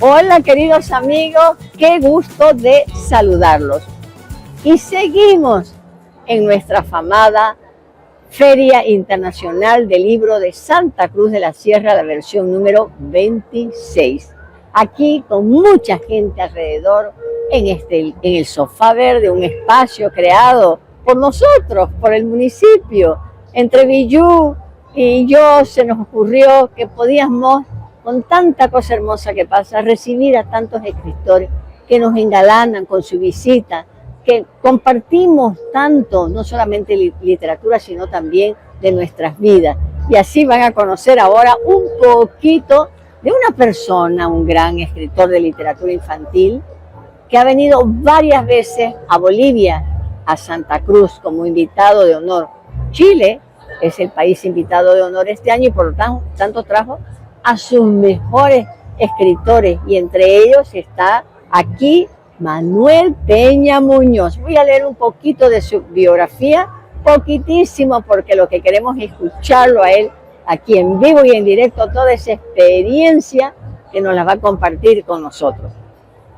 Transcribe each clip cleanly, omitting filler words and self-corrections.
Hola queridos amigos, qué gusto de saludarlos. Y seguimos en nuestra afamada Feria Internacional del Libro de Santa Cruz de la Sierra, la versión número 26. Aquí con mucha gente alrededor, en el sofá verde, un espacio creado por nosotros, por el municipio. Entre Villú y yo se nos ocurrió que podíamos, con tanta cosa hermosa que pasa, recibir a tantos escritores que nos engalanan con su visita, que compartimos tanto, no solamente literatura, sino también de nuestras vidas. Y así van a conocer ahora un poquito de una persona, un gran escritor de literatura infantil, que ha venido varias veces a Bolivia, a Santa Cruz, como invitado de honor. Chile es el país invitado de honor este año y por lo tanto trajo a sus mejores escritores, y entre ellos está aquí Manuel Peña Muñoz. Voy a leer un poquito de su biografía, poquitísimo, porque lo que queremos es escucharlo a él aquí en vivo y en directo, toda esa experiencia que nos la va a compartir con nosotros.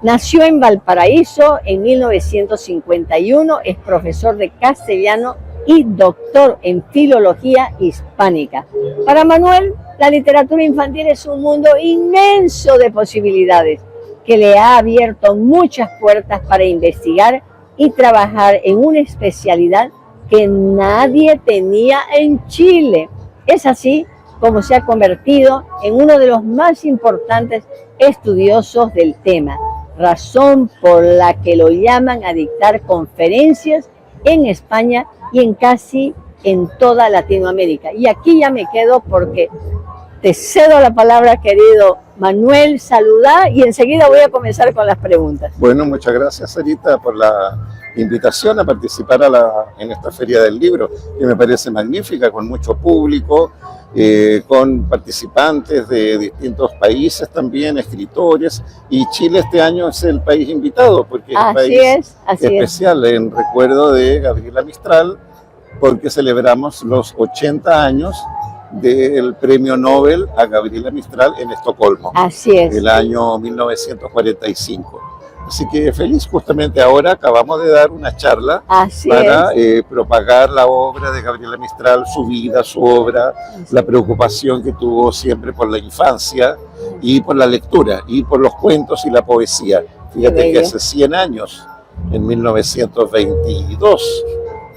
Nació en Valparaíso en 1951, es profesor de castellano y doctor en filología hispánica. Para Manuel, la literatura infantil es un mundo inmenso de posibilidades que le ha abierto muchas puertas para investigar y trabajar en una especialidad que nadie tenía en Chile. Es así como se ha convertido en uno de los más importantes estudiosos del tema, razón por la que lo llaman a dictar conferencias en España y en casi en toda Latinoamérica. Y aquí ya me quedo porque te cedo la palabra, querido Manuel, saluda y enseguida voy a comenzar con las preguntas. Bueno, muchas gracias, Sarita, por la invitación a participar en esta Feria del Libro, que me parece magnífica, con mucho público, con participantes de distintos países también, escritores, y Chile este año es el país invitado, porque es un país especial, en recuerdo de Gabriela Mistral, porque celebramos los 80 años del premio Nobel a Gabriela Mistral en Estocolmo. Así es. El año 1945. Así que feliz, justamente ahora acabamos de dar una charla para propagar la obra de Gabriela Mistral, su vida, su obra, la preocupación que tuvo siempre por la infancia y por la lectura y por los cuentos y la poesía. Fíjate que hace 100 años, en 1922,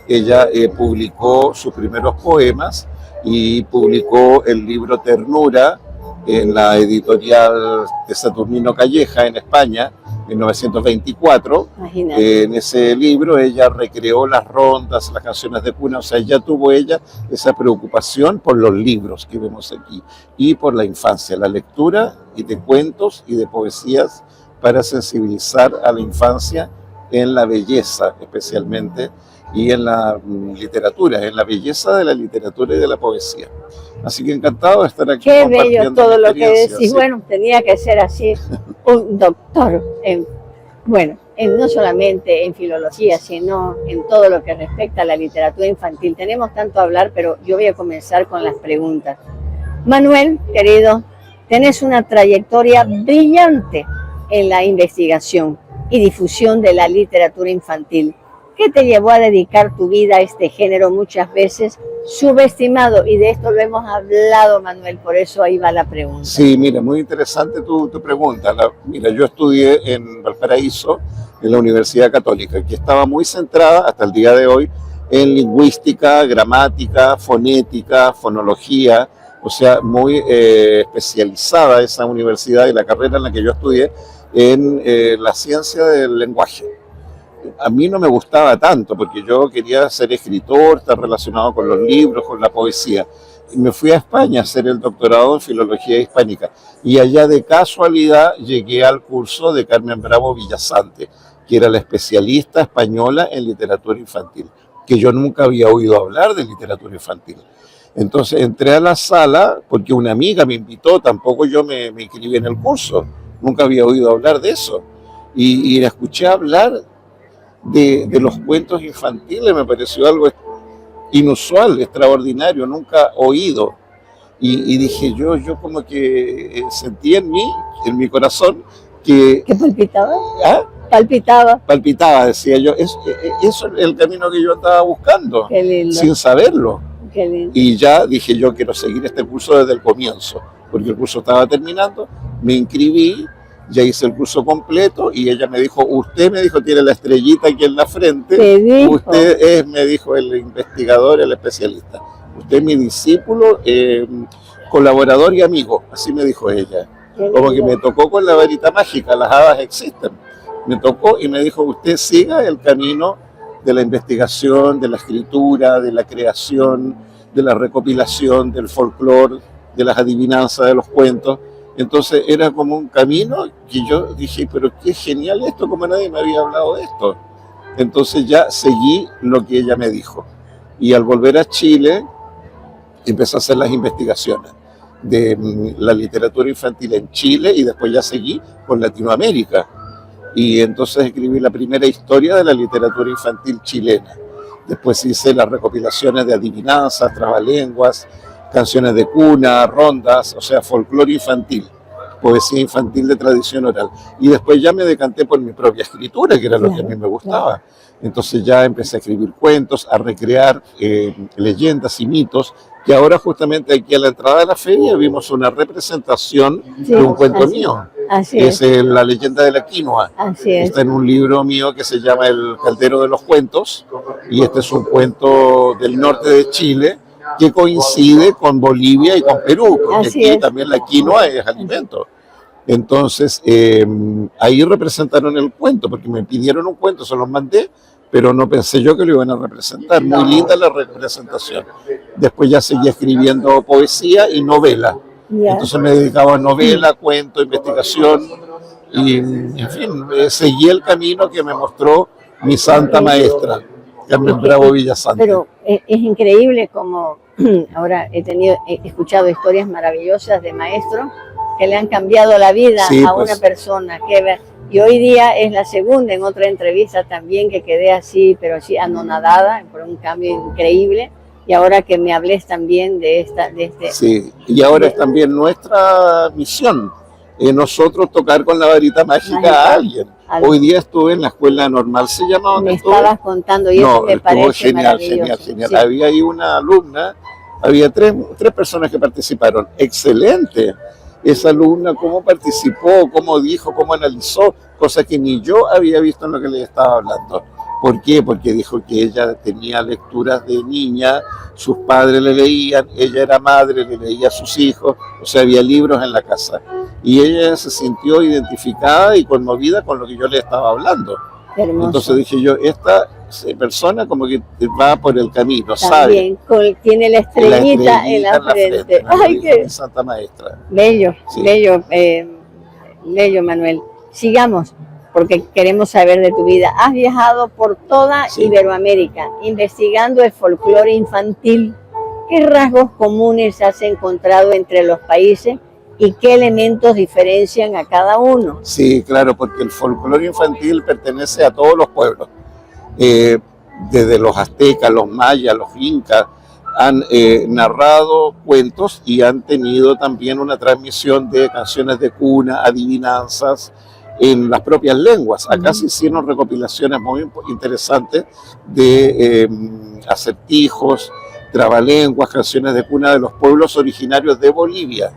ella publicó sus primeros poemas y publicó el libro Ternura en la editorial de Saturnino Calleja en España, 1924. Imagínate. En ese libro ella recreó las rondas, las canciones de cuna, o sea, ya tuvo ella esa preocupación por los libros que vemos aquí y por la infancia, la lectura y de cuentos y de poesías para sensibilizar a la infancia en la belleza especialmente y en la literatura, en la belleza de la literatura y de la poesía. Así que encantado de estar aquí. Qué bello todo lo que decís. Sí. Bueno, tenía que ser así, un doctor no solamente en filología, sino en todo lo que respecta a la literatura infantil. Tenemos tanto a hablar, pero yo voy a comenzar con las preguntas. Manuel, querido, tenés una trayectoria brillante en la investigación y difusión de la literatura infantil. ¿Qué te llevó a dedicar tu vida a este género muchas veces subestimado? Y de esto lo hemos hablado, Manuel, por eso ahí va la pregunta. Sí, mira, muy interesante tu pregunta. Mira, yo estudié en Valparaíso, en la Universidad Católica, que estaba muy centrada hasta el día de hoy en lingüística, gramática, fonética, fonología, o sea, muy especializada esa universidad y la carrera en la que yo estudié en la ciencia del lenguaje. A mí no me gustaba tanto porque yo quería ser escritor, estar relacionado con los libros, con la poesía. Y me fui a España a hacer el doctorado en filología hispánica y allá de casualidad llegué al curso de Carmen Bravo Villasante, que era la especialista española en literatura infantil, que yo nunca había oído hablar de literatura infantil. Entonces entré a la sala porque una amiga me invitó, tampoco yo me inscribí en el curso, nunca había oído hablar de eso. y la escuché hablar de los cuentos infantiles, me pareció algo inusual, extraordinario, nunca oído. Y dije yo como que sentí en mi corazón que... ¿Qué palpitaba? ¿Ah? Palpitaba. Palpitaba, decía yo, eso es el camino que yo estaba buscando, Qué lindo. sin saberlo. Qué lindo. Y ya dije yo quiero seguir este curso desde el comienzo, porque el curso estaba terminando, me inscribí, ya hice el curso completo y ella me dijo, usted me dijo, tiene la estrellita aquí en la frente, usted es, me dijo el investigador, el especialista, usted es mi discípulo, colaborador y amigo, así me dijo ella. Como que me tocó con la varita mágica, las hadas existen. Me tocó y me dijo, usted siga el camino de la investigación, de la escritura, de la creación, de la recopilación, del folclore, de las adivinanzas, de los cuentos. Entonces era como un camino que yo dije, pero qué genial esto, como nadie me había hablado de esto. Entonces ya seguí lo que ella me dijo. Y al volver a Chile, empecé a hacer las investigaciones de la literatura infantil en Chile y después ya seguí con Latinoamérica. Y entonces escribí la primera historia de la literatura infantil chilena. Después hice las recopilaciones de adivinanzas, trabalenguas, canciones de cuna, rondas, o sea, folclore infantil, poesía infantil de tradición oral. Y después ya me decanté por mi propia escritura, que era lo que a mí me gustaba. Entonces ya empecé a escribir cuentos, a recrear leyendas y mitos, que ahora justamente aquí a la entrada de la feria vimos una representación de un cuento mío. Así es la leyenda de la quinoa. Así es. Está en un libro mío que se llama El caldero de los cuentos, y este es un cuento del norte de Chile que coincide con Bolivia y con Perú, porque Así aquí es. también la quinoa es alimento. Entonces, ahí representaron el cuento, porque me pidieron un cuento, se los mandé, pero no pensé yo que lo iban a representar. Muy linda la representación. Después ya seguí escribiendo poesía y novela. Entonces me dedicaba a novela, cuento, investigación y, en fin, seguí el camino que me mostró mi santa maestra, Carmen Bravo Villasante. Pero es increíble como ahora he escuchado historias maravillosas de maestros que le han cambiado la vida a una persona. Y hoy día es la segunda, en otra entrevista también, que quedé así, pero así anonadada por un cambio increíble. Y ahora que me hables también de este... Sí, y ahora es también nuestra misión, nosotros tocar con la varita mágica a alguien. Hoy día estuve en la escuela normal, se llama. Me estabas contando y eso me parece maravilloso. Genial. Sí. Había ahí una alumna, había tres personas que participaron. Excelente. Esa alumna, cómo participó, cómo dijo, cómo analizó, cosas que ni yo había visto en lo que le estaba hablando. ¿Por qué? Porque dijo que ella tenía lecturas de niña, sus padres le leían, ella era madre, le leía a sus hijos, o sea, había libros en la casa. Y ella se sintió identificada y conmovida con lo que yo le estaba hablando. Hermoso. Entonces dije yo, esta persona como que va por el camino, sabe. Tiene la estrellita en la frente. Ay, qué santa maestra. Bello, sí. bello, Manuel. Sigamos, porque queremos saber de tu vida. Has viajado por toda Iberoamérica, investigando el folclore infantil. ¿Qué rasgos comunes has encontrado entre los países y qué elementos diferencian a cada uno? Sí, claro, porque el folclore infantil pertenece a todos los pueblos. Desde los aztecas, los mayas, los incas, han narrado cuentos y han tenido también una transmisión de canciones de cuna, adivinanzas, en las propias lenguas. Acá se hicieron recopilaciones muy interesantes de acertijos, trabalenguas, canciones de cuna de los pueblos originarios de Bolivia.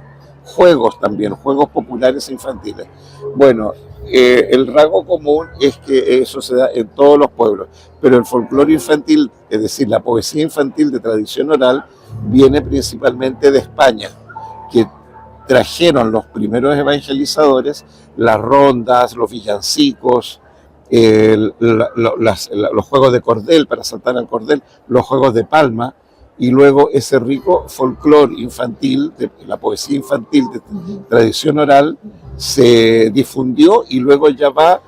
Juegos también, juegos populares infantiles. Bueno, el rasgo común es que eso se da en todos los pueblos, pero el folclore infantil, es decir, la poesía infantil de tradición oral, viene principalmente de España, que trajeron los primeros evangelizadores las rondas, los villancicos, los juegos de cordel para saltar al cordel, los juegos de palma, y luego ese rico folclore infantil, de la poesía infantil de tradición oral, se difundió y luego ya va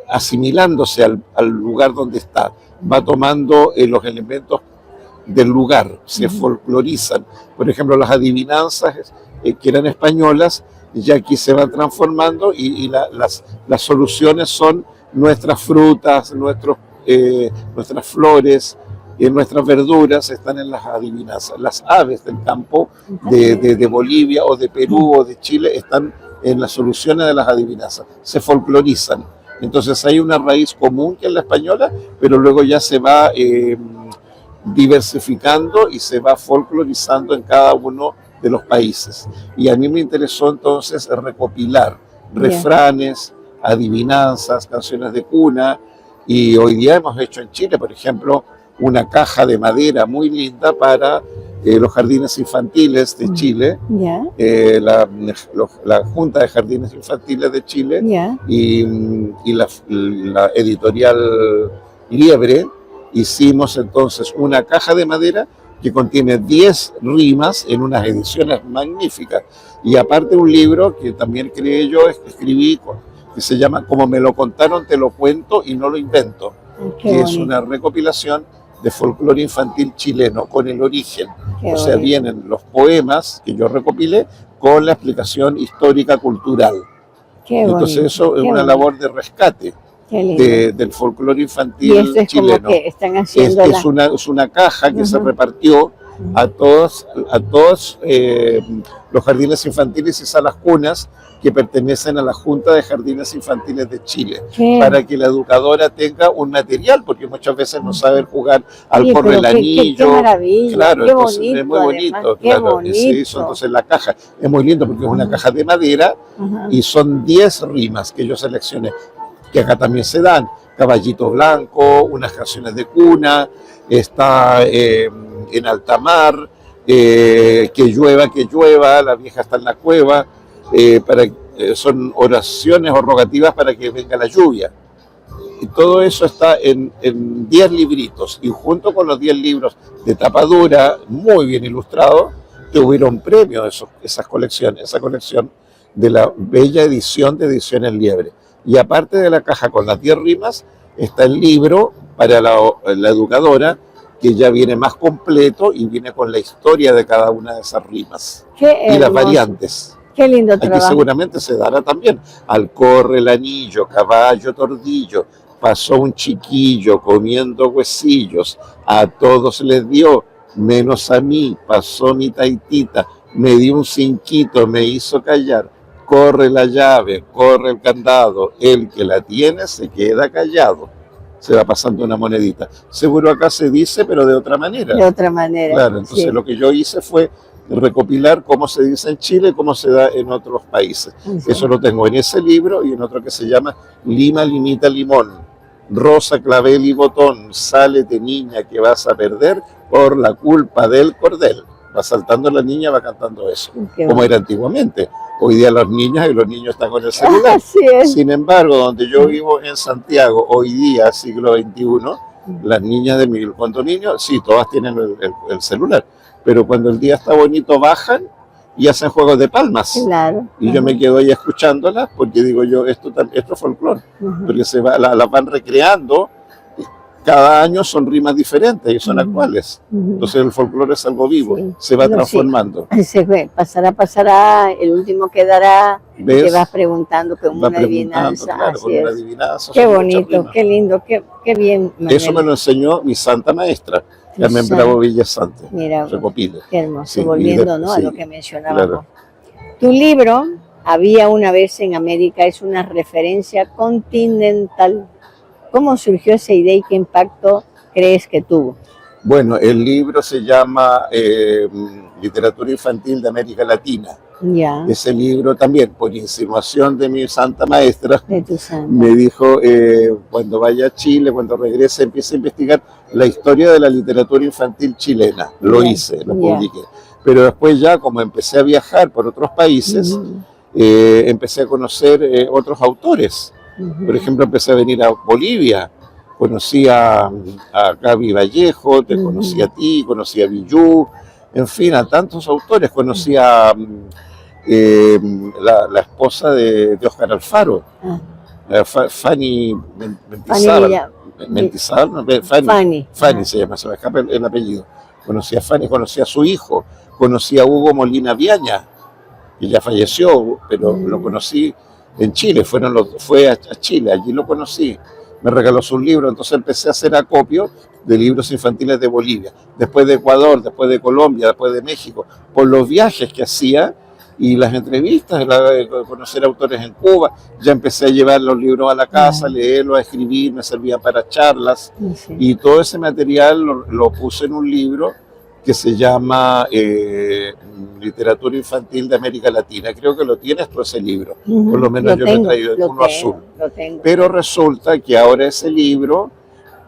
asimilándose al lugar donde está, va tomando los elementos del lugar, se folclorizan. Por ejemplo, las adivinanzas que eran españolas ya aquí se van transformando las soluciones son nuestras frutas, nuestras flores, nuestras verduras están en las adivinanzas. Las aves del campo de Bolivia o de Perú o de Chile están en las soluciones de las adivinanzas, se folclorizan. Entonces hay una raíz común que es la española, pero luego ya se va diversificando y se va folclorizando en cada uno de los países. Y a mí me interesó entonces recopilar refranes, adivinanzas, canciones de cuna, y hoy día hemos hecho en Chile, por ejemplo, una caja de madera muy linda para los jardines infantiles de Chile, la Junta de Jardines Infantiles de Chile y la editorial Liebre. Hicimos entonces una caja de madera que contiene 10 rimas en unas ediciones magníficas. Y aparte un libro que también creé yo, escribí, que se llama Como me lo contaron, te lo cuento y no lo invento, que es una recopilación de folclore infantil chileno con el origen. O sea, vienen los poemas que yo recopilé con la explicación histórica cultural. Entonces eso es una labor de rescate del folclore infantil y esto es chileno. Como que están haciendo es una caja que se repartió a todos los jardines infantiles y salas cunas que pertenecen a la Junta de Jardines Infantiles de Chile, para que la educadora tenga un material, porque muchas veces no saben jugar al correlanillo. Qué maravilla, claro, qué entonces bonito, es muy bonito, además, claro, bonito. se hizo entonces la caja, es muy lindo porque es una caja de madera y son 10 rimas que yo seleccioné, que acá también se dan, Caballito Blanco, unas canciones de cuna, está en alta mar, que llueva, la vieja está en la cueva, son oraciones o rogativas para que venga la lluvia. Y todo eso está en 10 libritos, y junto con los 10 libros de tapa dura, muy bien ilustrados, tuvieron premio esa colección de la bella edición de Ediciones Liebre. Y aparte de la caja con las 10 rimas, está el libro para la educadora, que ya viene más completo y viene con la historia de cada una de esas rimas y las variantes. Qué lindo trabajo. Aquí seguramente se dará también. Al corre el anillo, caballo tordillo, pasó un chiquillo comiendo huesillos, a todos les dio, menos a mí, pasó mi taitita, me dio un cinquito, me hizo callar, corre la llave, corre el candado, el que la tiene se queda callado. Se va pasando una monedita. Seguro acá se dice, pero de otra manera. De otra manera. Claro, entonces lo que yo hice fue recopilar cómo se dice en Chile y cómo se da en otros países. Eso lo tengo en ese libro y en otro que se llama Lima, Limita, Limón. Rosa, clavel y botón, sálete niña que vas a perder por la culpa del cordel. Va saltando la niña, va cantando eso, como era antiguamente. Hoy día las niñas y los niños están con el celular. Sin embargo, donde yo vivo en Santiago, hoy día, siglo XXI, las niñas de mi condominio, sí, todas tienen el celular, pero cuando el día está bonito bajan y hacen juegos de palmas. Claro. Y yo me quedo ahí escuchándolas porque digo yo, esto es folclore, porque la van recreando. Cada año son rimas diferentes y son actuales. Entonces el folclore es algo vivo, se va transformando. Pasará, el último quedará, y te vas preguntando como una adivinanza. Claro, con una adivinanza. Qué bonito, qué lindo, qué bien. Manuel. Eso me lo enseñó mi santa maestra, Carmen Bravo Villasante. Mira, recopila. Qué hermoso, volviendo a lo que mencionábamos. Claro. Tu libro, Había una vez en América, es una referencia continental. ¿Cómo surgió esa idea y qué impacto crees que tuvo? Bueno, el libro se llama Literatura Infantil de América Latina. Ya. Ese libro también, por insinuación de mi santa maestra, me dijo, cuando vaya a Chile, cuando regrese, empiece a investigar la historia de la literatura infantil chilena. Lo hice, lo publiqué. Pero después ya, como empecé a viajar por otros países, empecé a conocer otros autores. Por ejemplo, empecé a venir a Bolivia, conocí a Gaby Vallejo, te conocí a ti, conocí a Villú, en fin, a tantos autores. Conocí a la esposa de Óscar Alfaro, Fanny Fanny se llama, se me escapa el apellido. Conocí a Fanny, conocí a su hijo, conocí a Hugo Molina Viaña, que ya falleció, pero lo conocí en Chile, fue a Chile, allí lo conocí, me regaló sus libros, entonces empecé a hacer acopio de libros infantiles de Bolivia, después de Ecuador, después de Colombia, después de México, por los viajes que hacía y las entrevistas, conocer autores en Cuba, ya empecé a llevar los libros a la casa, a leerlos, a escribir, me servían para charlas, Sí. y todo ese material lo puse en un libro que se llama Literatura Infantil de América Latina. Creo que lo tienes tú ese libro, por lo menos yo lo he traído en uno azul. Lo tengo. Pero resulta que ahora ese libro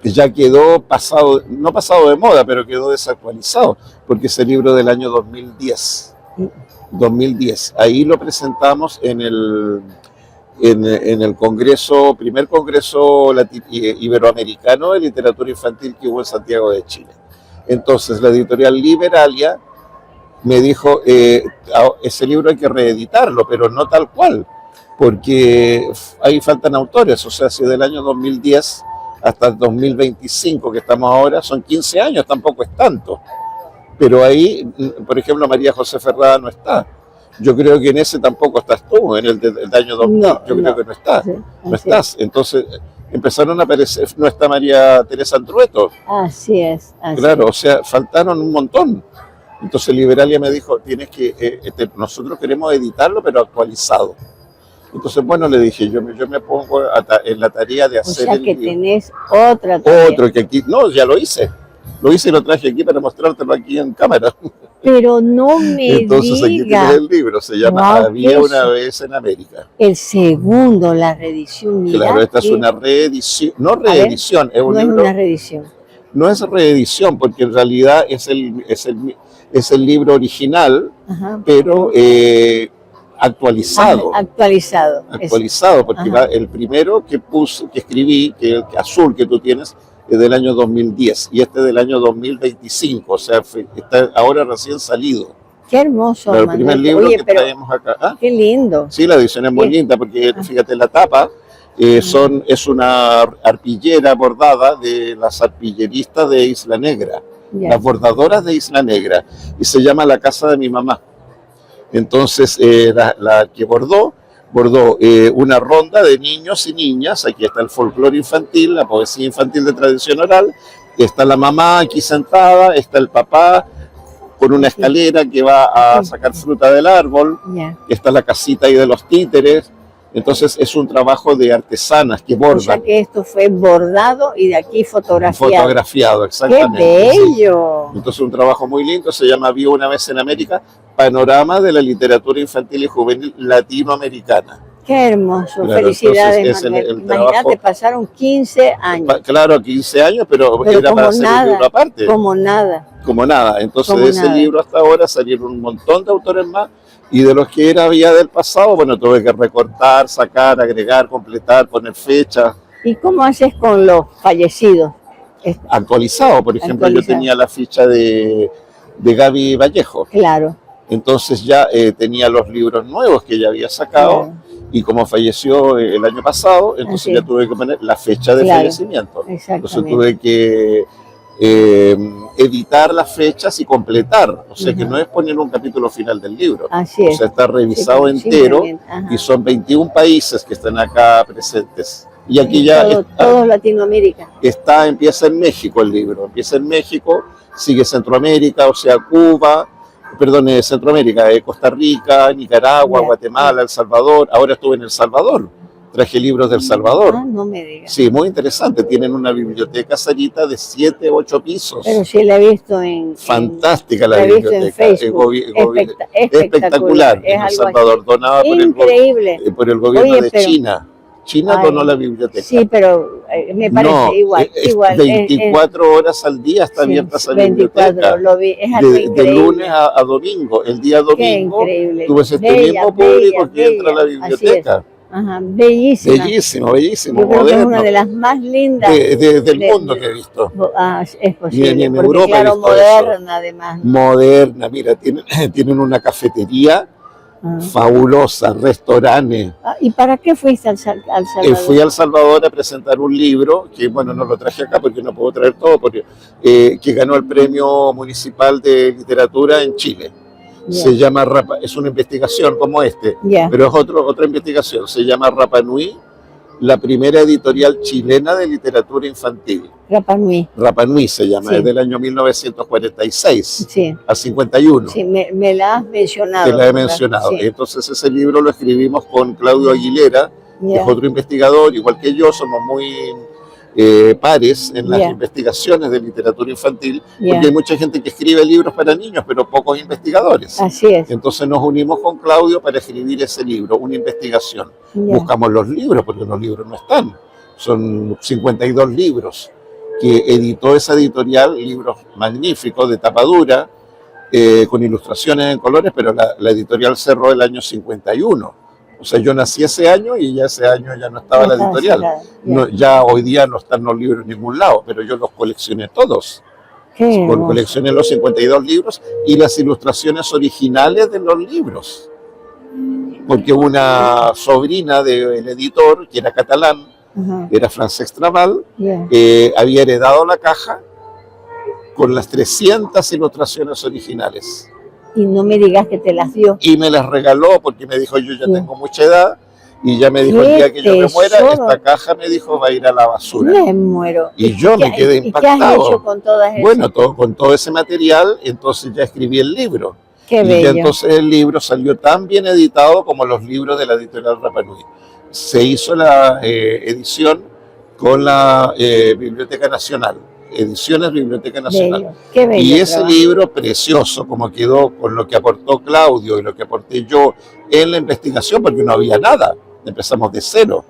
ya quedó pasado, no pasado de moda, pero quedó desactualizado, porque ese libro del año 2010. 2010. Ahí lo presentamos en el Congreso, primer Congreso Iberoamericano de Literatura Infantil que hubo en Santiago de Chile. Entonces la editorial Liberalia me dijo, ese libro hay que reeditarlo, pero no tal cual, porque ahí faltan autores, o sea, si del año 2010 hasta el 2025 que estamos ahora, son 15 años, tampoco es tanto. Pero ahí, por ejemplo, María José Ferrada no está. Yo creo que en ese tampoco estás tú, en el del año 2000, yo creo que no estás. Sí, no estás. Entonces empezaron a aparecer, no está María Teresa Andrueto. Así es. Claro, o sea, faltaron un montón. Entonces Liberalia me dijo, nosotros queremos editarlo, pero actualizado. Entonces, bueno, le dije, yo me pongo en la tarea de hacer el libro. O sea, que tenés otra tarea. Otro que aquí, no, ya lo hice. Lo hice y lo traje aquí para mostrártelo aquí en cámara. Pero no me Entonces aquí tienes el libro, se llama Había una vez en América. El segundo, la reedición. Mira, claro, esta es una reedición, no reedición, es un libro. No es una reedición. No es reedición, porque en realidad es el libro original, pero actualizado. Actualizado, porque el primero que escribí, que el azul que tú tienes, es del año 2010 y este del año 2025, o sea, está ahora recién salido. Qué hermoso. El primer libro que traemos acá. ¿Ah? Qué lindo. Sí, la edición es muy linda porque fíjate la tapa, es una arpillera bordada de las arpilleristas de Isla Negra, las bordadoras de Isla Negra, y se llama La Casa de mi Mamá. Entonces, la que bordó una ronda de niños y niñas. Aquí está el folclore infantil, la poesía infantil de tradición oral, está la mamá aquí sentada, está el papá con una escalera que va a sacar fruta del árbol, está la casita ahí de los títeres. Entonces es un trabajo de artesanas que bordan. O sea que esto fue bordado y de aquí fotografiado. Fotografiado, exactamente. ¡Qué bello! Sí. Entonces un trabajo muy lindo, se llama Había una vez en América, panorama de la literatura infantil y juvenil latinoamericana. ¡Qué hermoso! Claro, felicidades, Manuel. Imagínate, pasaron 15 años. Claro, 15 años, pero era para hacer un libro aparte. Como nada. Como nada. Entonces de ese libro hasta ahora salieron un montón de autores más. Y de los que había del pasado, bueno, tuve que recortar, sacar, agregar, completar, poner fecha. ¿Y cómo haces con los fallecidos? Actualizado, por ejemplo, yo tenía la ficha de Gaby Vallejo. Claro. Entonces ya tenía los libros nuevos que ella había sacado, y como falleció el año pasado, entonces ya tuve que poner la fecha de fallecimiento. Entonces tuve que editar las fechas y completar, o sea que no es poner un capítulo final del libro, o sea, está revisado entero, y son 21 países que están acá presentes. Y aquí todo Latinoamérica. Empieza en México el libro, empieza en México, sigue Centroamérica, o sea, Cuba, Centroamérica, Costa Rica, Nicaragua, Guatemala, El Salvador. Ahora estuve en El Salvador. Traje libros del Salvador. No me digas. Sí, muy interesante. Tienen una biblioteca, Sarita, de 7, 8 pisos. Pero sí la he visto fantástica la biblioteca. En Facebook. Espectacular. En El Salvador, donada por el gobierno de China. China donó la biblioteca. Sí, pero me parece igual. 24 horas al día está abierta esa biblioteca. Lo vi, es algo de lunes a domingo. El día domingo tú ves mismo público que entra a la biblioteca. Ajá, bellísima. Bellísimo. Yo creo que es una de las más lindas del mundo que he visto. Es posible. Ni en porque, Europa claro, he visto moderna eso. Además. Moderna, mira, tienen una cafetería fabulosa, restaurantes. ¿Y para qué fuiste al Salvador? Fui a El Salvador a presentar un libro, que bueno, no lo traje acá porque no puedo traer todo, porque que ganó el Premio Municipal de Literatura en Chile. Ya. se llama es una investigación como Ya. pero es otra investigación, se llama Rapa Nui, la primera editorial chilena de literatura infantil. Rapa Nui. Rapa Nui se llama, Sí. es del año 1946 Sí. al 51. Sí, me la has mencionado. Te la he ¿verdad? mencionado. Sí. Entonces ese libro lo escribimos con Claudio Aguilera, que Ya. es otro investigador, igual que yo, somos muy pares en las Ya. investigaciones de literatura infantil, Ya. porque hay mucha gente que escribe libros para niños, pero pocos investigadores. Así es. Entonces nos unimos con Claudio para escribir ese libro, una investigación. Ya. Buscamos los libros, porque los libros no están. Son 52 libros que editó esa editorial, libros magníficos de tapa dura, con ilustraciones en colores, pero la editorial cerró el año 51. O sea, yo nací ese año y ya ese año ya no estaba la editorial. Ya. No, ya hoy día no están los libros en ningún lado, pero yo los coleccioné todos. Qué hermoso. Coleccioné los 52 libros y las ilustraciones originales de los libros. Porque una sobrina del editor, que era catalán, Ajá. era Francesc Traval, Ya. había heredado la caja con las 300 ilustraciones originales. Y no me digas que te las dio. Y me las regaló porque me dijo, yo ya Sí. tengo mucha edad y ya me dijo, ¡Qué el día que yo me muera, tesoro! esta caja, me dijo, va a ir a la basura. Me muero. Y yo me quedé ¿Y qué has impactado. hecho con todas esas? Bueno, con todo ese material, entonces ya escribí el libro. Qué Y ya bello. entonces el libro salió tan bien editado como los libros de la editorial Rapa Nui. Se hizo la edición con la Biblioteca Nacional, Ediciones Biblioteca Nacional. Bello. Qué bello. Y ese trabajo. libro precioso, como quedó con lo que aportó Claudio y lo que aporté yo en la investigación, porque no había nada, empezamos de cero,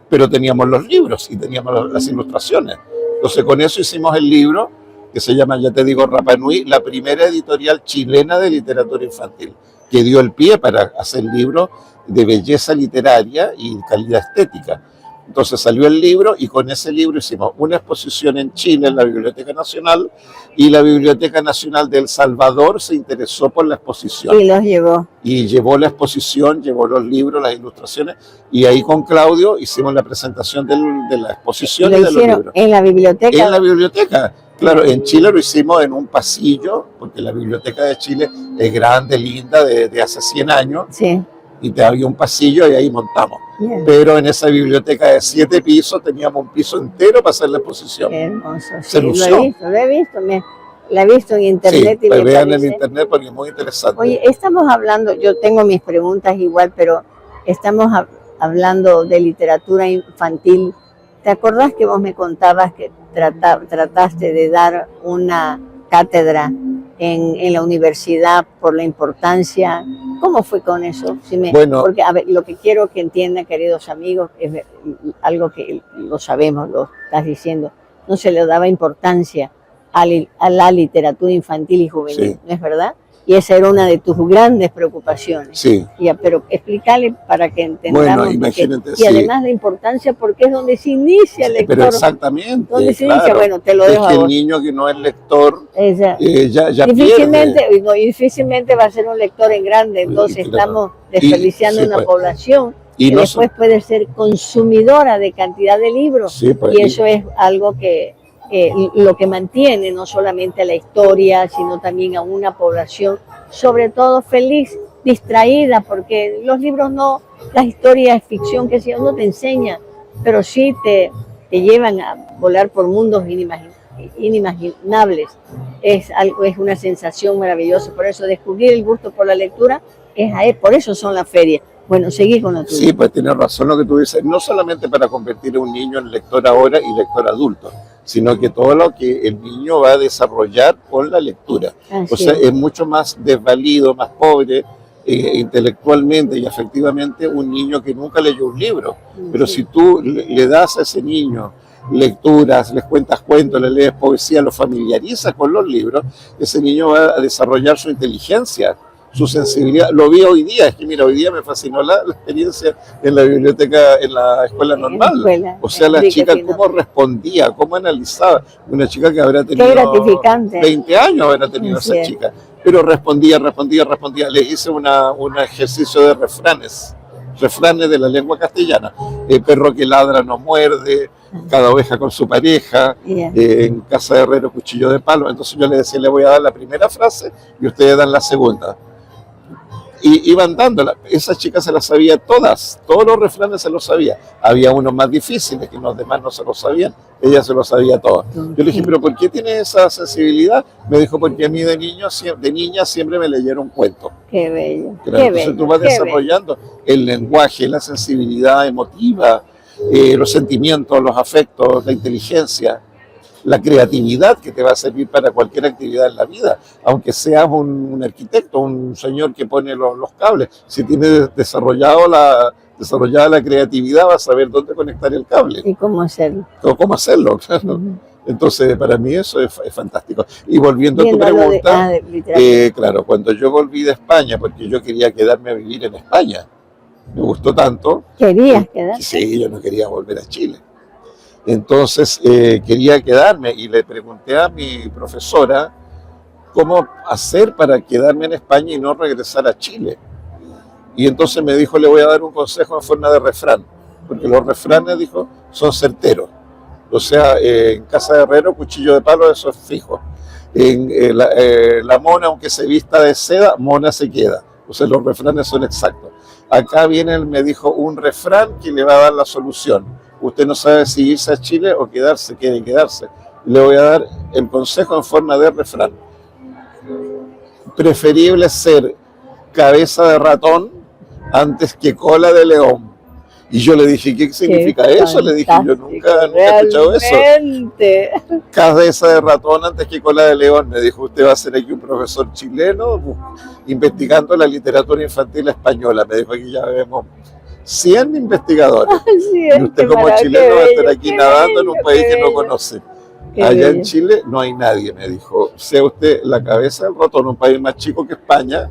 pero teníamos los libros y teníamos las ilustraciones. Entonces con eso hicimos el libro, que se llama, ya te digo, Rapa Nui, la primera editorial chilena de literatura infantil, que dio el pie para hacer libros de belleza literaria y calidad estética. Entonces salió el libro y con ese libro hicimos una exposición en Chile, en la Biblioteca Nacional, y la Biblioteca Nacional de El Salvador se interesó por la exposición. Y los llevó. Y llevó la exposición, llevó los libros, las ilustraciones, y ahí con Claudio hicimos la presentación de la exposición Lo y de los hicieron libros. en la biblioteca. En la biblioteca. Claro, en Chile lo hicimos en un pasillo, porque la Biblioteca de Chile es grande, linda, de hace 100 años, Sí. y había un pasillo y ahí montamos. Ya. Pero en esa biblioteca de 7 pisos teníamos un piso entero para hacer la exposición. Qué hermoso. Se Sí, lo lució. he visto. La he visto en internet Sí, y pues me vean en parece. internet porque es muy interesante. Oye, estamos hablando, yo tengo mis preguntas igual, pero estamos hablando de literatura infantil. ¿Te acordás que vos me contabas que trataste de dar una cátedra en la universidad por la importancia? ¿Cómo fue con eso? Bueno. Porque, a ver, lo que quiero que entiendan, queridos amigos, es algo que lo sabemos, lo estás diciendo, no se le daba importancia a la literatura infantil y juvenil, Sí. ¿no es verdad? Y esa era una de tus grandes preocupaciones. Sí, Ya, pero explícale para que entendamos. Bueno, porque- imagínate, y sí. además la importancia porque es donde se inicia el lector. pero exactamente. donde se inicia, claro. bueno, te lo Es dejo que a el vos. niño que no es lector Esa- ya difícilmente, pierde. no, difícilmente va a ser un lector en grande, entonces Claro. estamos desperdiciando Y- sí, una pues. población Y que no después puede ser consumidora de cantidad de libros. Sí, pues, Y eso es algo que lo que mantiene no solamente a la historia, sino también a una población, sobre todo feliz, distraída, porque los libros no, las historias, ficción, que sea, no te enseña, pero sí te llevan a volar por mundos inimaginables. Es una sensación maravillosa. Por eso descubrir el gusto por la lectura, por eso son las ferias. Bueno, seguir con lo tuyo. Sí, pues tienes razón lo que tú dices, no solamente para convertir a un niño en lector ahora y lector adulto, sino que todo lo que el niño va a desarrollar con la lectura. Así O sea, es. es mucho más desvalido, más pobre intelectualmente y afectivamente un niño que nunca leyó un libro. Pero Sí. si tú le das a ese niño lecturas, les cuentas cuentos, le lees poesía, lo familiarizas con los libros, ese niño va a desarrollar su inteligencia, su sensibilidad. Lo vi hoy día, es que mira, hoy día me fascinó la experiencia en la biblioteca, en la escuela normal. escuela, O sea, la Enrique chica Pino. cómo respondía, cómo analizaba. Una chica que habrá tenido Qué gratificante. 20 años habrá tenido Así esa es. chica. Pero respondía. Le hice un ejercicio de refranes de la lengua castellana. El perro que ladra no muerde, cada oveja con su pareja, Ya. en casa de herrero cuchillo de palo. Entonces yo le decía, le voy a dar la primera frase y ustedes dan la segunda. iban dándola. Esa chica se las sabía todas, todos los refranes se los sabía. Había unos más difíciles que los demás no se los sabían, ella se los sabía todos. Yo le dije, pero ¿por qué tiene esa sensibilidad? Me dijo, porque a mí de niña siempre me leyeron cuentos. Qué bello. Claro, entonces tú vas desarrollando el lenguaje, la sensibilidad emotiva, los sentimientos, los afectos, la inteligencia, la creatividad que te va a servir para cualquier actividad en la vida, aunque seas un arquitecto, un señor que pone los cables. Si tienes desarrollada la creatividad, vas a saber dónde conectar el cable. Y cómo hacerlo. O cómo hacerlo, claro. Entonces, para mí eso es fantástico. Y volviendo a tu pregunta, claro, cuando yo volví de España, porque yo quería quedarme a vivir en España, me gustó tanto. ¿Querías quedarte? Sí, yo no quería volver a Chile. Entonces quería quedarme y le pregunté a mi profesora cómo hacer para quedarme en España y no regresar a Chile. Y entonces me dijo, le voy a dar un consejo en forma de refrán, porque los refranes, dijo, son certeros. O sea, en casa de herrero, cuchillo de palo, eso es fijo. La mona, aunque se vista de seda, mona se queda. O sea, los refranes son exactos. Acá viene, me dijo, un refrán que le va a dar la solución. Usted no sabe si irse a Chile o quedarse, quiere quedarse. Le voy a dar el consejo en forma de refrán. Preferible ser cabeza de ratón antes que cola de león. Y yo le dije, ¿qué significa eso? Le dije, yo nunca he escuchado eso. Cabeza de ratón antes que cola de león. Me dijo, usted va a ser aquí un profesor chileno investigando la literatura infantil española. Me dijo, aquí ya vemos 100 investigadores. Y usted como chileno va a estar aquí nadando en un país que no conoce. Allá en Chile no hay nadie, me dijo. Sea usted la cabeza del ratón, un país más chico que España,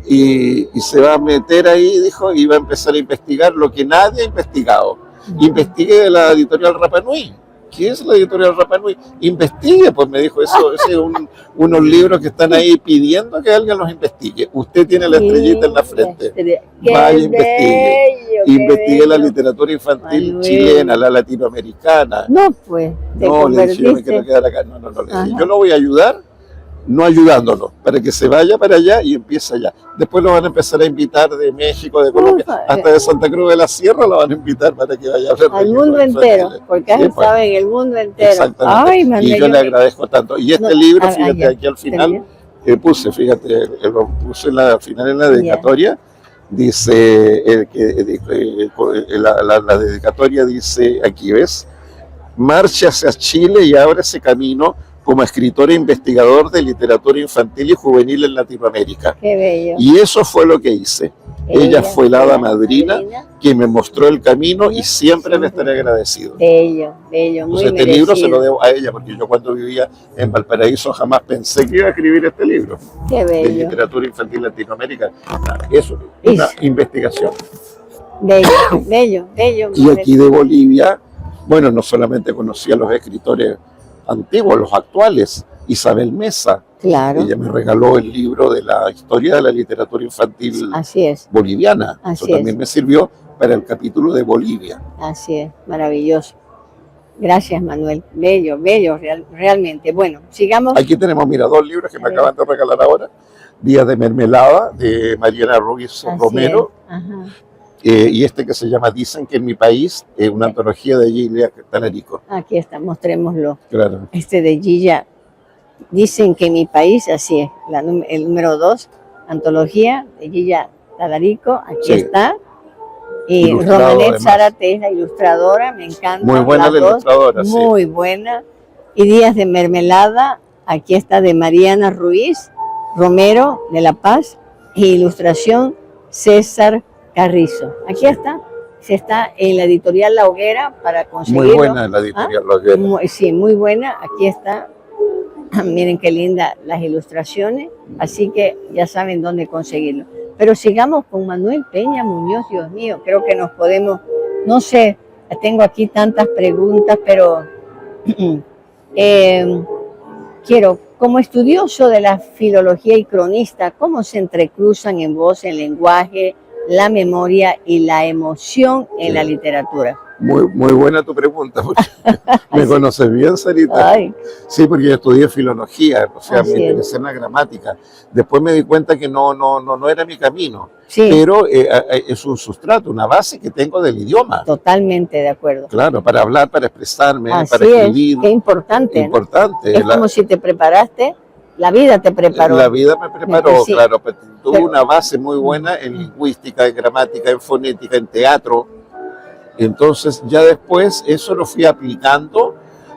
y se va a meter ahí, dijo, y va a empezar a investigar lo que nadie ha investigado. Investigue la editorial Rapa Nui. ¿Qué es la editorial Rapa Nui? Investigue, pues me dijo, eso es unos libros que están ahí pidiendo que alguien los investigue. Usted tiene la estrellita en la frente. Vaya, investigue la literatura infantil chilena, la latinoamericana. No, pues. No, le dije, yo me quiero quedar acá. No, le dije, yo lo voy a ayudar, no ayudándolo, para que se vaya para allá y empiece allá. Después lo van a empezar a invitar de México, de Colombia, hasta de Santa Cruz de la Sierra lo van a invitar para que vaya a ver. Al mundo entero, porque sí, saben, el mundo entero. Exactamente. Ay, y yo le agradezco tanto. Y este libro, fíjate, aquí al final, puse al final en la dedicatoria, dice, la dedicatoria dice, aquí ves, marcha hacia Chile y abre ese camino como escritor e investigador de literatura infantil y juvenil en Latinoamérica. Qué bello. Y eso fue lo que hice. Ella fue la hada madrina que me mostró el camino y siempre le estaré agradecido. Bello, bello, muy Entonces, este libro se lo debo a ella, porque yo cuando vivía en Valparaíso jamás pensé que iba a escribir este libro. Qué bello. De literatura infantil latinoamericana. Eso, una investigación. Bello, bello, bello. Y aquí de Bolivia, bueno, no solamente conocí a los escritores antiguos, los actuales, Isabel Mesa. Claro. Ella me regaló el libro de la historia de la literatura infantil boliviana. Eso también me sirvió para el capítulo de Bolivia. Así es, maravilloso. Gracias, Manuel. Bello, bello, realmente. Bueno, sigamos. Aquí tenemos, mira, 2 libros que me acaban de regalar ahora. Días de Mermelada, de Mariana Ruiz Romero. Y este que se llama Dicen que en mi país, una antología de Gilia Talarico. Aquí está, mostrémoslo. Claro. Este de Gilia, Dicen que en mi país, así es, el número 2, antología de Gilia Talarico, aquí está. Y Romanet Zárate es la ilustradora, me encanta. Muy buena la ilustradora, muy buena. Y Días de Mermelada, aquí está de Mariana Ruiz Romero de La Paz, e ilustración César Carrizo. Aquí está. Se está en la editorial La Hoguera para conseguirlo. Muy buena la editorial La Hoguera. Sí, muy buena. Aquí está. Miren qué linda las ilustraciones. Así que ya saben dónde conseguirlo. Pero sigamos con Manuel Peña Muñoz, Dios mío. Creo que nos podemos, no sé, tengo aquí tantas preguntas, pero quiero, como estudioso de la filología y cronista, ¿cómo se entrecruzan en voz, en lenguaje, la memoria y la emoción en la literatura? Muy buena tu pregunta, porque me Sí. conoces bien, Sarita. Ay, Sí, porque yo estudié filología, o sea, me así es. interesé en la gramática. Después me di cuenta que no era mi camino, Sí, pero es un sustrato, una base que tengo del idioma. totalmente de acuerdo. Claro, para hablar, para expresarme, para Así es, escribir, qué importante, ¿no? importante. Es como si te preparaste, la vida te preparó. La vida me preparó, Sí, claro, pero tuve pero- una base muy buena en lingüística, en gramática, en fonética, en teatro. Entonces ya después eso lo fui aplicando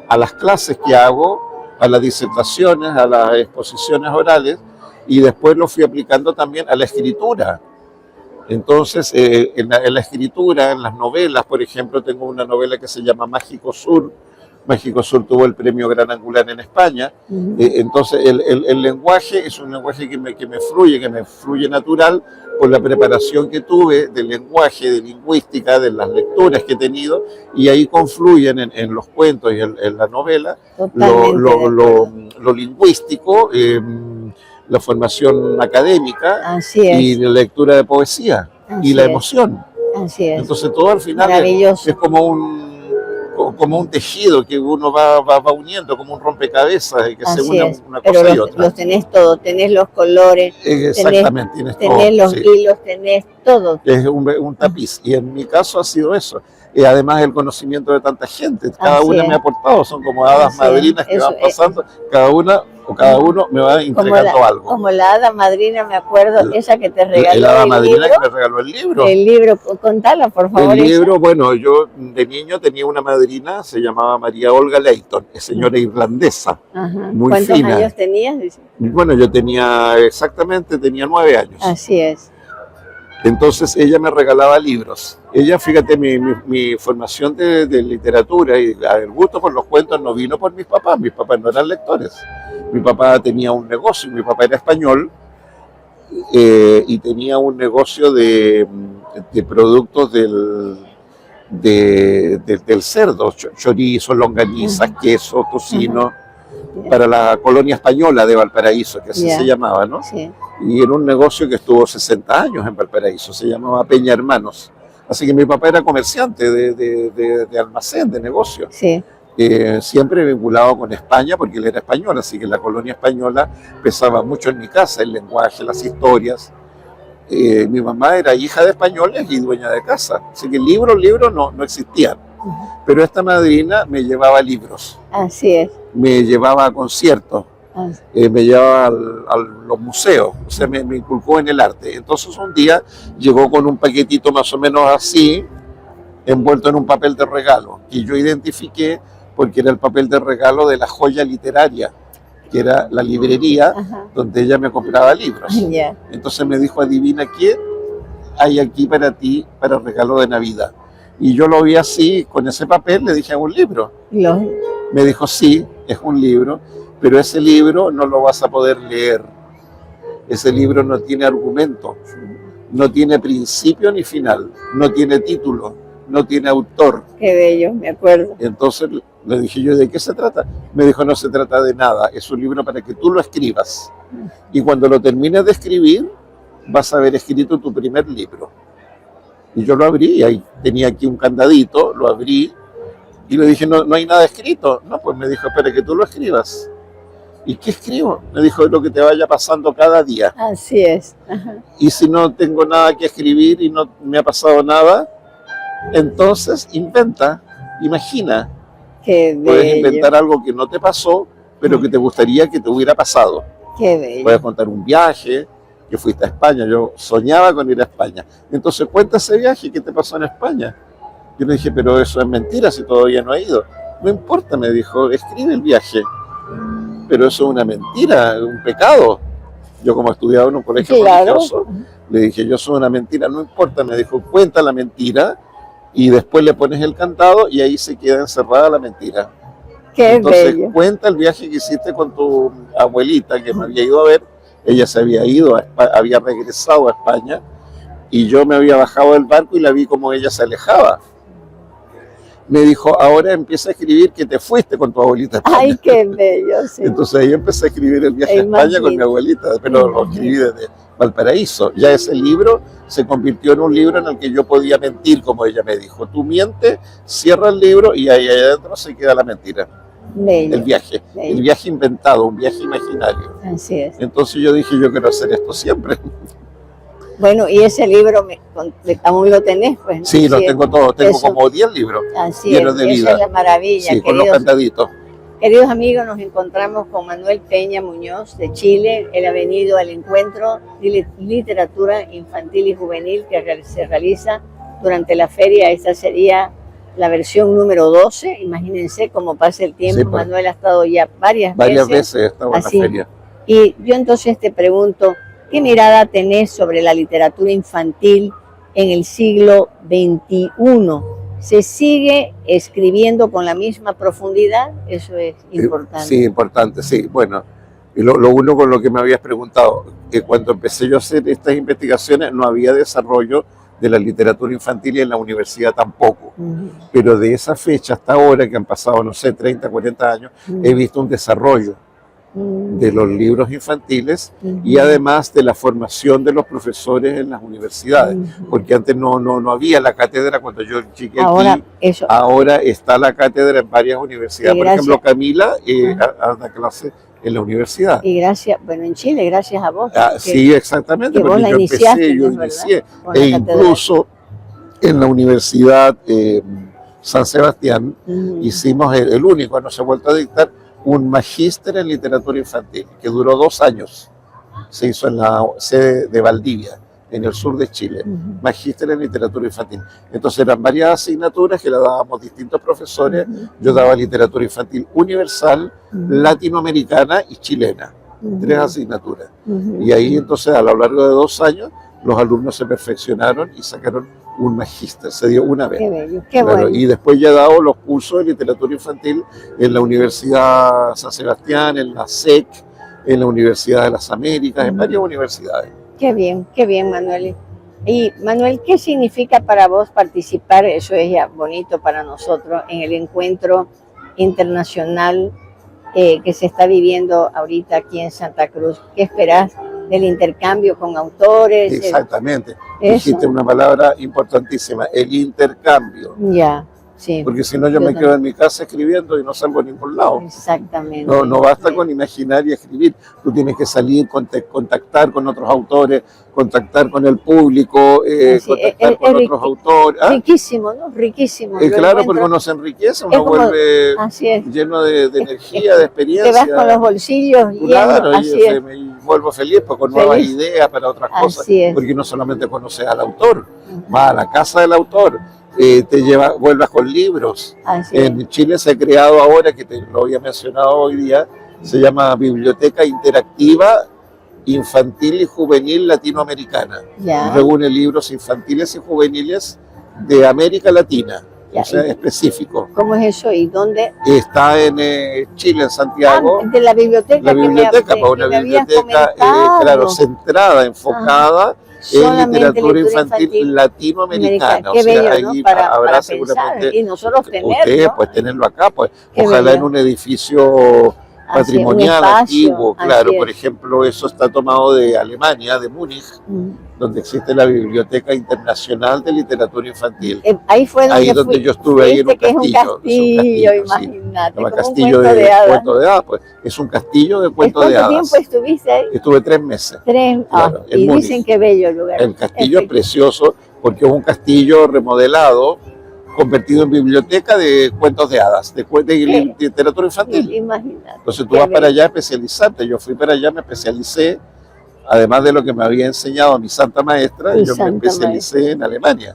a las clases que hago, a las disertaciones, a las exposiciones orales, y después lo fui aplicando también a la escritura. Entonces, en la escritura, en las novelas, por ejemplo, tengo una novela que se llama Mágico Sur. Mágico Sur tuvo el premio Gran Angular en España. Entonces, el lenguaje es un lenguaje que me fluye natural por la preparación que tuve del lenguaje, de lingüística, de las lecturas que he tenido, y ahí confluyen en los cuentos y en la novela Totalmente de acuerdo. lo lingüístico, la formación académica Así y es, la lectura de poesía y así la es, emoción. así es. Entonces todo al final Maravilloso. es como un tejido que uno va uniendo, como un rompecabezas y que se Así une es, una pero cosa y los otra. tenés todo, tenés los colores, Exactamente, tienes tenés todo. los Sí. hilos, tenés todo. Es un tapiz y en mi caso ha sido eso. Y además el conocimiento de tanta gente, cada Así una es. me ha aportado, son como hadas Así es. madrinas que Eso van pasando, cada una o cada uno me va entregando algo. Como la hada madrina, me acuerdo, esa que te regaló El hada el madrina libro. que me regaló el libro. El libro, contala por favor. El libro, bueno, yo de niño tenía una madrina, se llamaba María Olga Leighton, es señora irlandesa, Ajá. muy ¿Cuántos fina. años tenías? Dice. Bueno, yo tenía 9 años. Así es. Entonces ella me regalaba libros. Ella, fíjate, mi formación de literatura y el gusto por los cuentos no vino por mis papás no eran lectores. Mi papá tenía un negocio, mi papá era español y tenía un negocio de productos del cerdo, chorizo, longanizas, queso, tocino, para la colonia española de Valparaíso, que así se llamaba, ¿no? Sí. Y era un negocio que estuvo 60 años en Valparaíso, se llamaba Peña Hermanos. Así que mi papá era comerciante de almacén, de negocio. Sí. Siempre vinculado con España, porque él era español, así que la colonia española pesaba mucho en mi casa, el lenguaje, las historias. Mi mamá era hija de españoles y dueña de casa, así que libros no existían. Pero esta madrina me llevaba libros, Así es. me llevaba a conciertos, me llevaba a los museos, o sea, me inculcó en el arte. Entonces un día llegó con un paquetito más o menos así, envuelto en un papel de regalo, y yo identifiqué porque era el papel de regalo de la Joya Literaria, que era la librería donde ella me compraba libros. Entonces me dijo, adivina qué hay aquí para ti, para regalo de Navidad. Y yo lo vi así, con ese papel, le dije, ¿es un libro? Me dijo, sí, es un libro, pero ese libro no lo vas a poder leer. Ese libro no tiene argumento, no tiene principio ni final, no tiene título, no tiene autor. Qué bello, me acuerdo. Entonces le dije yo, ¿de qué se trata? Me dijo, no se trata de nada, es un libro para que tú lo escribas. Y cuando lo termines de escribir, vas a haber escrito tu primer libro. Y yo lo abrí, y ahí tenía aquí un candadito, lo abrí, y le dije, no hay nada escrito. No, pues me dijo, espera que tú lo escribas. ¿Y qué escribo? Me dijo, lo que te vaya pasando cada día. Así es. Y si no tengo nada que escribir y no me ha pasado nada, entonces inventa, imagina. Qué Puedes bello. inventar algo que no te pasó, pero que te gustaría que te hubiera pasado. Qué bello. Puedes contar un viaje, que fuiste a España, yo soñaba con ir a España. Entonces cuenta ese viaje que te pasó en España. Yo le dije, pero eso es mentira si todavía no he ido. No importa, me dijo, escribe el viaje. Pero eso es una mentira, un pecado. Yo como estudiaba en un colegio religioso, le dije, yo soy una mentira, no importa, me dijo, cuenta la mentira y después le pones el candado y ahí se queda encerrada la mentira. Entonces cuenta el viaje que hiciste con tu abuelita que me había ido a ver. Ella se había ido, había regresado a España y yo me había bajado del barco y la vi como ella se alejaba. Me dijo, ahora empieza a escribir que te fuiste con tu abuelita a España. Ay, qué bello, sí. Entonces ahí empecé a escribir el viaje a España con mi abuelita, pero lo escribí Valparaíso. Ya ese libro se convirtió en un libro en el que yo podía mentir, como ella me dijo. Tú mientes, cierra el libro y ahí adentro se queda la mentira. Bello, El viaje, bello. el viaje inventado, un viaje imaginario. Así es. Entonces yo dije, yo quiero hacer esto siempre. Bueno, y ese libro aún lo tenés, pues, ¿no? Sí, lo tengo todo, tengo eso. como 10 libros Así llenos es, de esa vida. es la maravilla. Sí, con los candaditos. Queridos amigos, nos encontramos con Manuel Peña Muñoz de Chile. Él ha venido al encuentro de literatura infantil y juvenil que se realiza durante la feria. Esta sería la versión número 12. Imagínense cómo pasa el tiempo. Sí, pues, Manuel ha estado ya varias veces estado en la feria. Y yo entonces te pregunto, ¿qué mirada tenés sobre la literatura infantil en el siglo XXI? ¿Se sigue escribiendo con la misma profundidad? Eso es importante. Sí, importante, sí. Bueno, y lo uno con lo que me habías preguntado, que cuando empecé yo a hacer estas investigaciones no había desarrollo de la literatura infantil y en la universidad tampoco. Pero de esa fecha hasta ahora, que han pasado, no sé, 30, 40 años, he visto un desarrollo de los libros infantiles y además de la formación de los profesores en las universidades, porque antes no había la cátedra cuando yo llegué aquí. Ahora está la cátedra en varias universidades. Por ejemplo, Camila da clase en la universidad. Y gracias, bueno, en Chile, gracias a vos. Sí, exactamente, porque yo inicié, e incluso en la Universidad San Sebastián hicimos el único, no se ha vuelto a dictar, un magíster en literatura infantil, que duró 2 años. Se hizo en la sede de Valdivia, en el sur de Chile. Magíster en literatura infantil. Entonces eran varias asignaturas que la dábamos distintos profesores. Yo daba literatura infantil universal, latinoamericana y chilena. 3 asignaturas. Y ahí entonces a lo largo de 2 años los alumnos se perfeccionaron y sacaron un magíster, se dio una vez. Qué bello, qué bueno. Y después ya he dado los cursos de literatura infantil en la Universidad San Sebastián, en la SEC, en la Universidad de las Américas, en varias universidades. Qué bien, Manuel. Y Manuel, ¿qué significa para vos participar, eso es ya bonito para nosotros, en el encuentro internacional que se está viviendo ahorita aquí en Santa Cruz? ¿Qué esperás del intercambio con autores? Exactamente. Dijiste una palabra importantísima, el intercambio. Ya, sí. Porque si no yo me quedo en mi casa escribiendo y no salgo a ningún lado. Exactamente. No basta con imaginar y escribir. Tú tienes que salir, contactar con otros autores, contactar con el público, contactar con otros autores. Riquísimo, ¿no? Riquísimo. Claro, porque uno se enriquece, uno vuelve lleno de energía, de experiencia. Te vas con los bolsillos llenos, y vuelvo feliz pues, con nuevas ideas para otras cosas, porque no solamente conoces al autor, vas a la casa del autor, vuelvas con libros. En Chile se ha creado ahora, que te lo había mencionado hoy día, se llama Biblioteca Interactiva Infantil y Juvenil Latinoamericana. Reúne libros infantiles y juveniles de América Latina. O sea, específico. ¿Cómo es eso y dónde? Está en Chile, en Santiago. De la biblioteca. La biblioteca, una biblioteca, claro, centrada, enfocada en literatura infantil latinoamericana. Qué bello, ahí ¿no? Para seguramente pensar, y nosotros tenerlo. Ustedes, pues tenerlo acá, pues ojalá en un edificio patrimonial antiguo, claro. Por ejemplo, eso está tomado de Alemania, de Múnich, donde existe la Biblioteca Internacional de Literatura Infantil. Ahí fue donde yo estuve, ahí en un castillo. Es un castillo, imagínate. Un castillo de cuento de hadas, pues. Es un castillo de cuento de hadas. ¿Cuánto tiempo estuviste ahí? Estuve 3 meses. Claro, y Múnich. Dicen que bello el lugar. El castillo es precioso porque es un castillo remodelado, convertido en biblioteca de cuentos de hadas, de literatura infantil. Imagínate. Entonces tú vas para allá a especializarte. Yo fui para allá, me especialicé, además de lo que me había enseñado mi santa maestra, me especialicé en Alemania.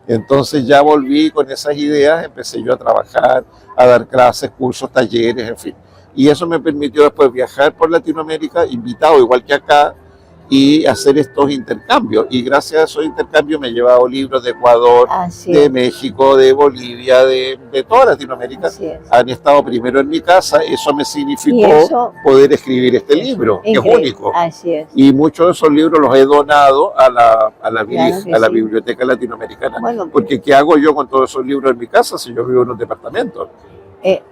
Entonces ya volví con esas ideas, empecé yo a trabajar, a dar clases, cursos, talleres, en fin. Y eso me permitió después viajar por Latinoamérica, invitado igual que acá, y hacer estos intercambios. Y gracias a esos intercambios me he llevado libros de Ecuador, de México, de Bolivia, de toda Latinoamérica. Han estado primero en mi casa. Eso me significó poder escribir este libro, que es único. Y muchos de esos libros los he donado a la Biblioteca Latinoamericana. Bueno, porque ¿qué hago yo con todos esos libros en mi casa si yo vivo en un departamento?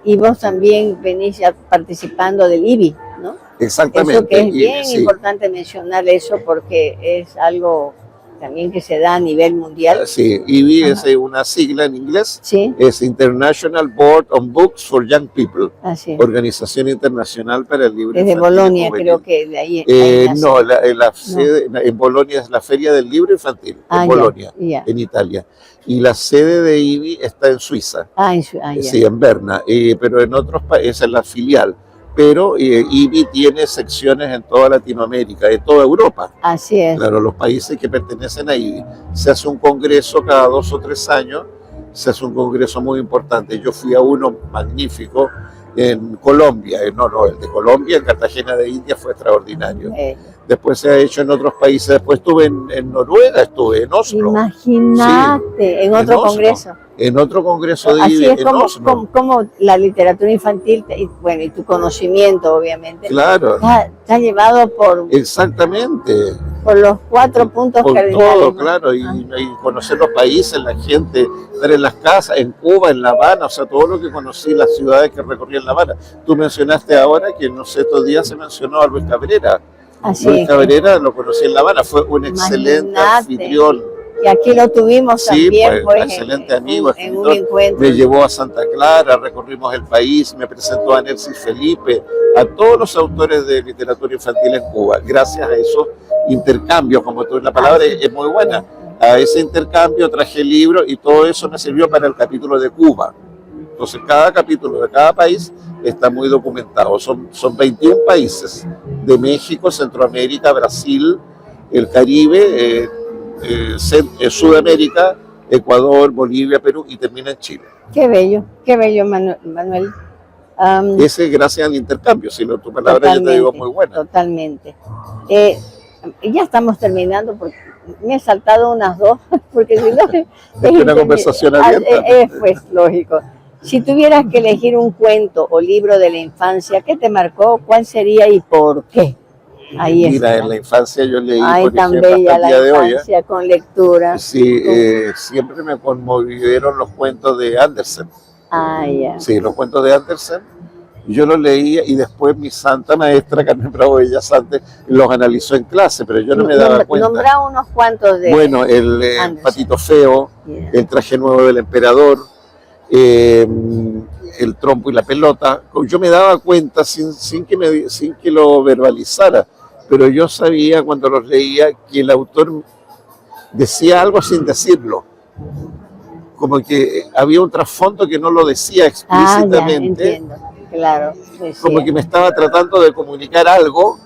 Y vos también venís ya participando del IBI, ¿no? Exactamente. Eso que es y, bien sí. importante mencionar eso porque es algo también que se da a nivel mundial. Sí, IBI es Ajá. una sigla en inglés, Sí, es International Board on Books for Young People, así es. Organización Internacional para el Libro Desde Infantil y Bolonia, Juvenil. creo que de ahí nace. No, la sede en Bolonia es la Feria del Libro Infantil, Ah, en ya, Bolonia, ya. en Italia. Y la sede de IBI está en Suiza, Ya. sí, en Berna, pero en otros países es la filial. Pero IBI tiene secciones en toda Latinoamérica, en toda Europa. Así es. Claro, los países que pertenecen a IBI. Se hace un congreso cada 2 o 3 años, se hace un congreso muy importante. Yo fui a uno magnífico en Colombia, el de Colombia, en Cartagena de India, fue extraordinario. Después se ha hecho en otros países, después estuve en Noruega, estuve en Oslo. Imagínate, sí, en otro Oslo, congreso. En otro congreso de Así IBI, es en Oslo. como la literatura infantil, y tu conocimiento, obviamente, Claro. te ha llevado Exactamente. por los 4 puntos Por cardinales. todo, ¿no? claro, y conocer los países, la gente, estar en las casas, en Cuba, en La Habana, o sea, todo lo que conocí, las ciudades que recorrí en La Habana. Tú mencionaste ahora que, no sé, estos días se mencionó a Luis Cabrera. Así Luis es. Cabrera lo conocí en La Habana, fue un excelente Imagínate. anfitrión. Y aquí lo tuvimos Sí, también, pues, excelente amigo, en un encuentro. Me llevó a Santa Clara, recorrimos el país, me presentó a Nercis Felipe, a todos los autores de literatura infantil en Cuba. Gracias a esos intercambios, como tú, la palabra es muy buena, a ese intercambio traje el libro y todo eso me sirvió para el capítulo de Cuba. Entonces cada capítulo de cada país está muy documentado. Son 21 países, de México, Centroamérica, Brasil, el Caribe, Sudamérica, Ecuador, Bolivia, Perú y termina en Chile. Qué bello, Manuel. Ese es gracias al intercambio, si no, tu palabra yo te digo muy buena. Totalmente. Ya estamos terminando porque me he saltado unas 2, porque si no es una conversación abierta. Pues lógico. Si tuvieras que elegir un cuento o libro de la infancia, ¿qué te marcó? ¿Cuál sería y por qué? Ahí Mira, está. en la infancia yo leí, Ay, por ejemplo, hasta el día de hoy. Con lectura. Sí, siempre me conmovieron los cuentos de Andersen. Ya. Sí, los cuentos de Andersen. Yo los leía y después mi santa maestra, Carmen Bravo Bellas Artes, los analizó en clase, pero yo no me daba cuenta. Nombra unos cuantos de Bueno, el Patito Feo, El traje nuevo del emperador, El trompo y la pelota. Yo me daba cuenta sin que lo verbalizara, pero yo sabía cuando los leía que el autor decía algo sin decirlo. Como que había un trasfondo que no lo decía explícitamente. Ya, entiendo. Claro. Como que me estaba tratando de comunicar algo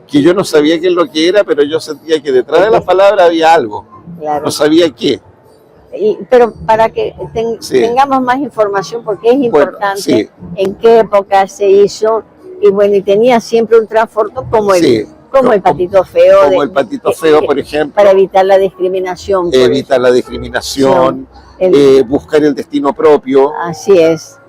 que yo no sabía qué es lo que era, pero yo sentía que detrás de la palabra había algo. Claro. No sabía qué. Pero para que tengamos más información, porque es importante en qué época se hizo, y tenía siempre un trasfondo como el Patito Feo. Como el Patito Feo, por ejemplo. Para evitar la discriminación. Evitar la discriminación, buscar el destino propio. Así es.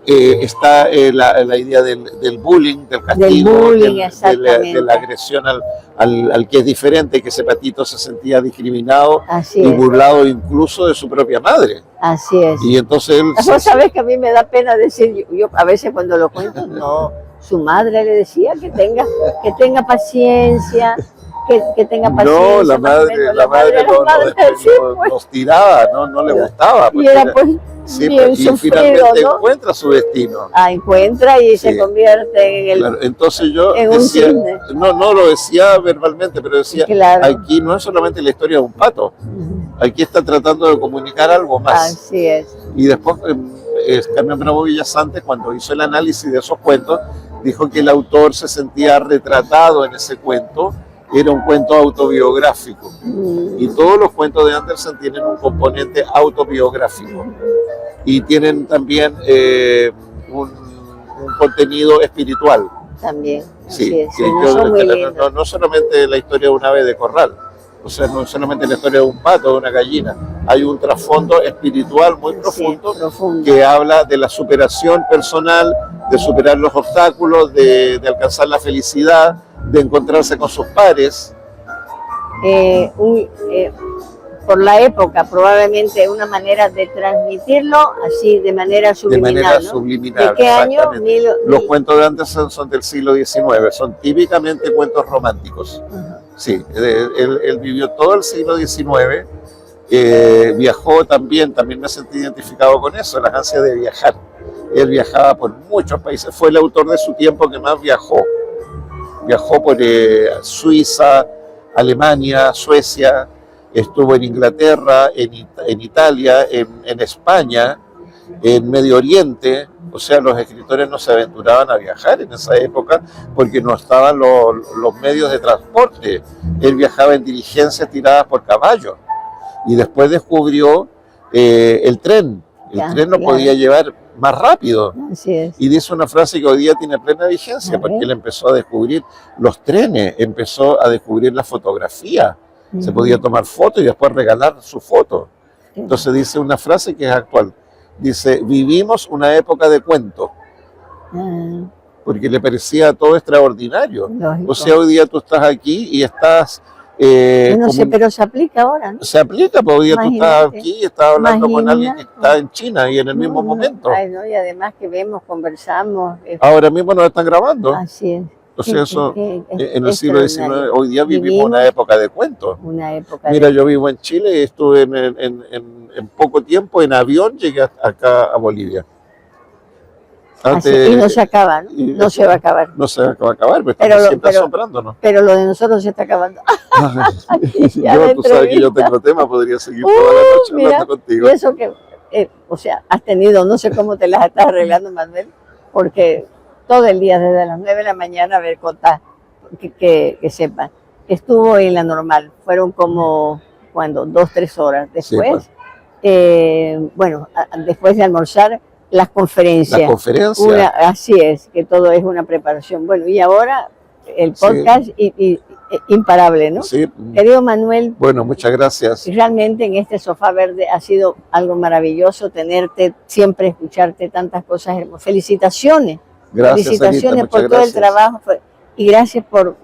Está la idea del bullying, del castigo, de la agresión al que es diferente, que ese patito se sentía discriminado y burlado incluso de su propia madre. Así es. Y entonces él... Vos sabés que a mí me da pena decir, yo a veces cuando lo cuento, no, su madre le decía que tenga paciencia. Que tenga paciencia. No, la madre nos tiraba, no le gustaba. Y era pues bien y sufrido, finalmente ¿no? encuentra su destino. Encuentra y se convierte en el... Claro, entonces yo decía, no lo decía verbalmente, pero decía, aquí no es solamente la historia de un pato, aquí está tratando de comunicar algo más. Así es. Y después Carmen Bravo Bellas Artes, cuando hizo el análisis de esos cuentos, dijo que el autor se sentía retratado en ese cuento. Era un cuento autobiográfico y todos los cuentos de Andersen tienen un componente autobiográfico y tienen también un contenido espiritual. También. Sí, no solamente la historia de un ave de corral, o sea, no solamente la historia de un pato o de una gallina, hay un trasfondo espiritual muy profundo, que habla de la superación personal, de superar los obstáculos, de alcanzar la felicidad, de encontrarse con sus pares. por la época, probablemente una manera de transmitirlo así de manera subliminal. De manera ¿no? subliminal. ¿De qué año? Los cuentos de Andersen son del siglo XIX, son típicamente cuentos románticos. Sí, él vivió todo el siglo XIX, viajó también me sentí identificado con eso, las ansias de viajar. Él viajaba por muchos países, fue el autor de su tiempo que más viajó. Viajó por Suiza, Alemania, Suecia, estuvo en Inglaterra, en Italia, en España, en Medio Oriente. O sea, los escritores no se aventuraban a viajar en esa época porque no estaban los medios de transporte. Él viajaba en diligencias tiradas por caballo y después descubrió el tren. El tren lo podía llevar más rápido. Así es. Y dice una frase que hoy día tiene plena vigencia, porque él empezó a descubrir los trenes, empezó a descubrir la fotografía. Se podía tomar fotos y después regalar su foto. Entonces dice una frase que es actual. Dice, vivimos una época de cuento. Porque le parecía todo extraordinario. Lógico. O sea, hoy día tú estás aquí y estás... no sé, pero se aplica ahora, ¿no? Se aplica, porque hoy día tú estás aquí y estás hablando con alguien que está en China y en el mismo momento. Ay, no, y además que vemos, conversamos. Ahora mismo nos están grabando. Así es. Entonces eso, en el siglo XIX, hoy día vivimos una época de cuentos. Una época. Mira, yo vivo en Chile y estuve en poco tiempo en avión, llegué acá a Bolivia. Antes, y no se acaba, ¿no? No se va a acabar. No se va a acabar, pero estamos siempre asombrándonos. Pero lo de nosotros se está acabando. Tú sabes que yo tengo tema, podría seguir toda la noche hablando contigo. Y eso que, o sea, has tenido, no sé cómo te las estás arreglando, Manuel, porque todo el día, desde las 9 de la mañana, a ver, contá, que sepan, que estuvo en la normal, fueron como, ¿cuándo? 2, 3 horas después. Sí, pues. Bueno, después de almorzar, las conferencias. Las conferencias. Así es, que todo es una preparación. Bueno, y ahora el podcast imparable, ¿no? Sí. Querido Manuel. Bueno, muchas gracias. Realmente en este sofá verde ha sido algo maravilloso tenerte, siempre escucharte tantas cosas hermosas. Felicitaciones. Gracias, felicitaciones Anita, por todo el trabajo y gracias por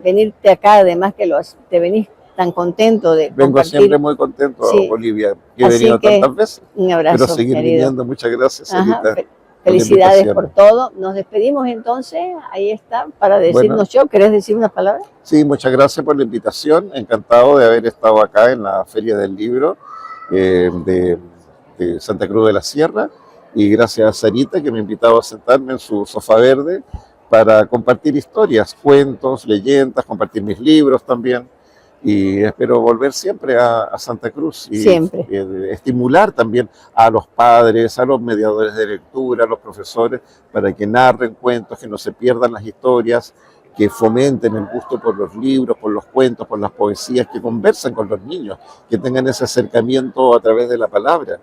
venirte acá, además que te venís tan contento de Vengo compartir. Siempre muy contento, Bolivia, que he venido tantas veces. Un abrazo, pero seguir querido. Viniendo, muchas gracias, Anita. Felicidades por todo. Nos despedimos entonces, ahí está, para decirnos ¿Querés decir unas palabras? Sí, muchas gracias por la invitación, encantado de haber estado acá en la Feria del Libro de Santa Cruz de la Sierra, y gracias a Sarita que me ha invitado a sentarme en su sofá verde para compartir historias, cuentos, leyendas, compartir mis libros también. Y espero volver siempre a Santa Cruz y estimular también a los padres, a los mediadores de lectura, a los profesores, para que narren cuentos, que no se pierdan las historias, que fomenten el gusto por los libros, por los cuentos, por las poesías, que conversen con los niños, que tengan ese acercamiento a través de la palabra,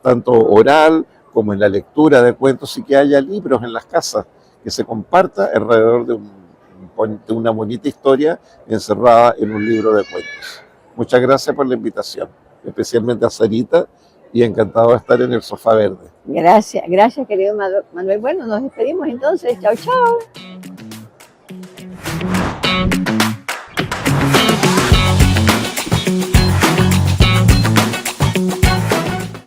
tanto oral como en la lectura de cuentos, y que haya libros en las casas, que se comparta alrededor de una bonita historia encerrada en un libro de cuentos. Muchas gracias por la invitación, especialmente a Sarita, y encantado de estar en el sofá verde. Gracias, querido Manuel. Bueno, nos despedimos entonces. Chao, chao.